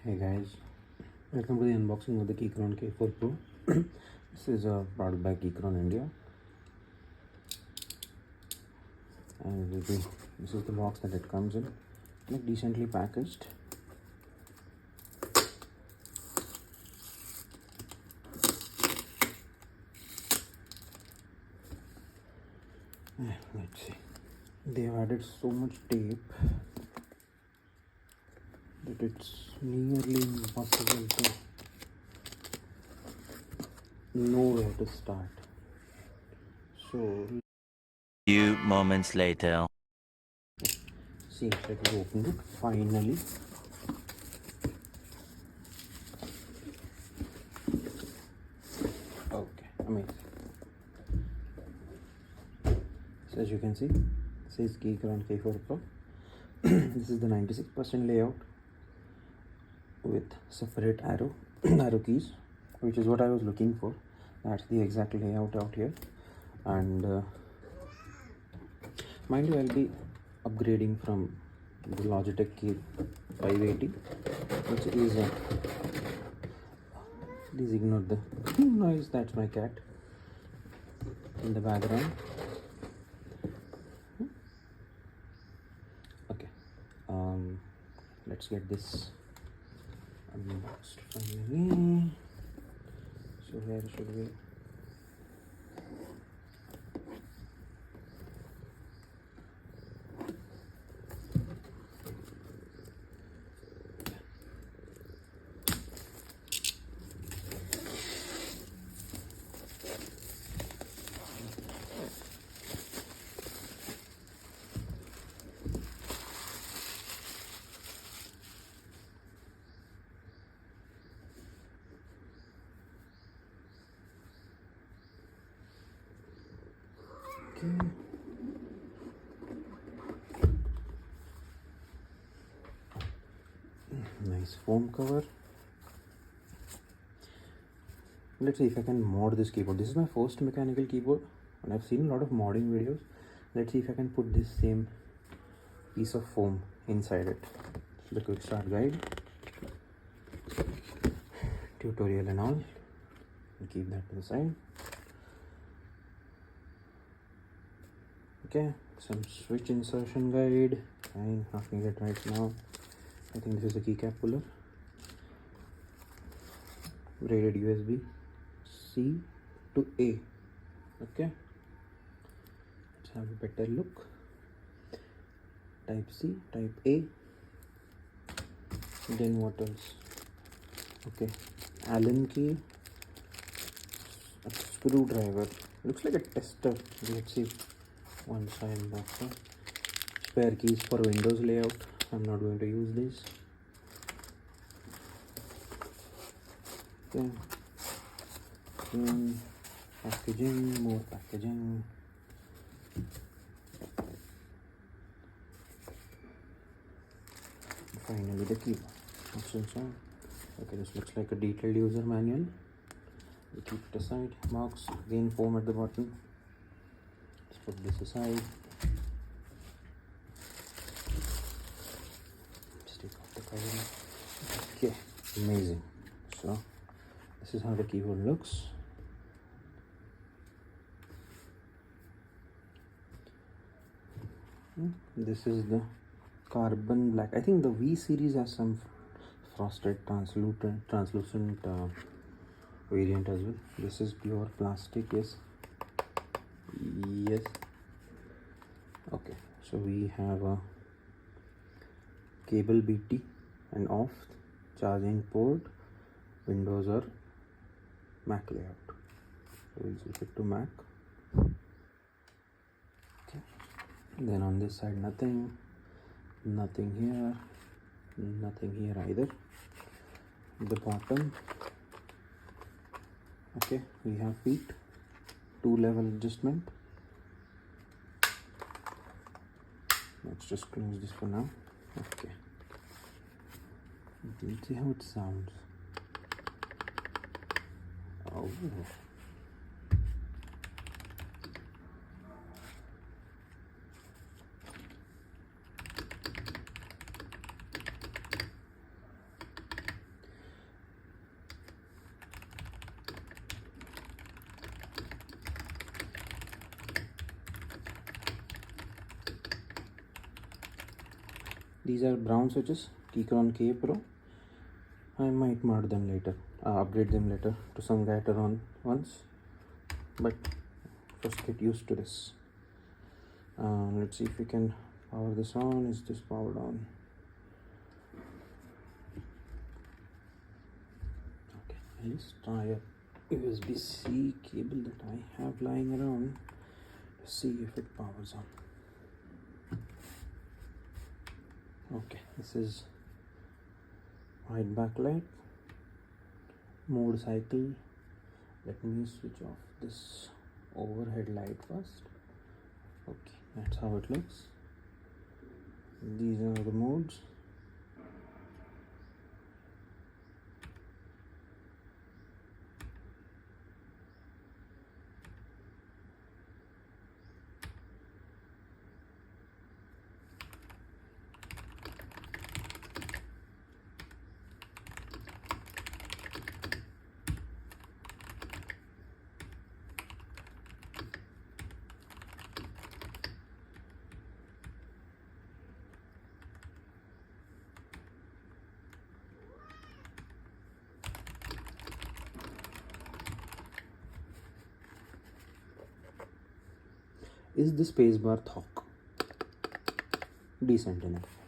Hey guys, welcome to the unboxing of the Keychron K4 Pro. This is a product by Keychron India, and this is the box that it comes in, like decently packaged. Let's see, they have added so much tape that it's nearly impossible to know where to start. So, few moments later. seems like we opened it finally. Okay, amazing. So as you can see, it says Keychron K4 Pro. This is the 96% layout with separate arrow keys, which is what I was looking for. That's the exact layout out here. And mind you, I'll be upgrading from the Logitech K580, which is please ignore the noise. That's my cat in the background. Okay, let's get this unboxed finally. So where should we? Okay. Nice foam cover. Let's see if I can mod this keyboard. This is my first mechanical keyboard and I've seen a lot of modding videos. Let's see if I can put this same piece of foam inside it. So the quick start guide, tutorial and all. I'll keep that to the side. Okay, some switch insertion guide. I'm not needed right now. I think this is a keycap puller. Rated USB C to A. Okay, let's have a better look. Type C, type A. Then what else? Okay, Allen key, a screwdriver. Looks like a tester. Let's see. One side box. Spare keys for Windows layout. I'm not going to use this. Okay. Packaging, more packaging. Finally the keyboard. What's inside? Okay, this looks like a detailed user manual. We keep it aside. Box, again foam at the bottom. Let's put this aside. Let's take off the cover. Okay, amazing. So this is how the keyboard looks. This is the carbon black. I think the V series has some frosted translucent variant as well. This is pure plastic. Yes. Okay, so we have a cable BT and off, charging port, Windows or Mac layout. So we'll switch it to Mac. Okay, then on this side nothing here, nothing here either. The bottom, okay, we have feet, 2-level adjustment. Let's just close this for now. Okay, let's see how it sounds. Oh, These are brown switches, Keychron K Pro. I might mod them later, upgrade them later to some better ones, but first get used to this. Let's see if we can power this on. Is this powered on? Okay, let's try a USB-C cable that I have lying around to see if it powers on. Okay, this is white backlight, mode cycle. Let me switch off this overhead light first. Okay, that's how it looks. These are the modes. Is the spacebar talk decent enough?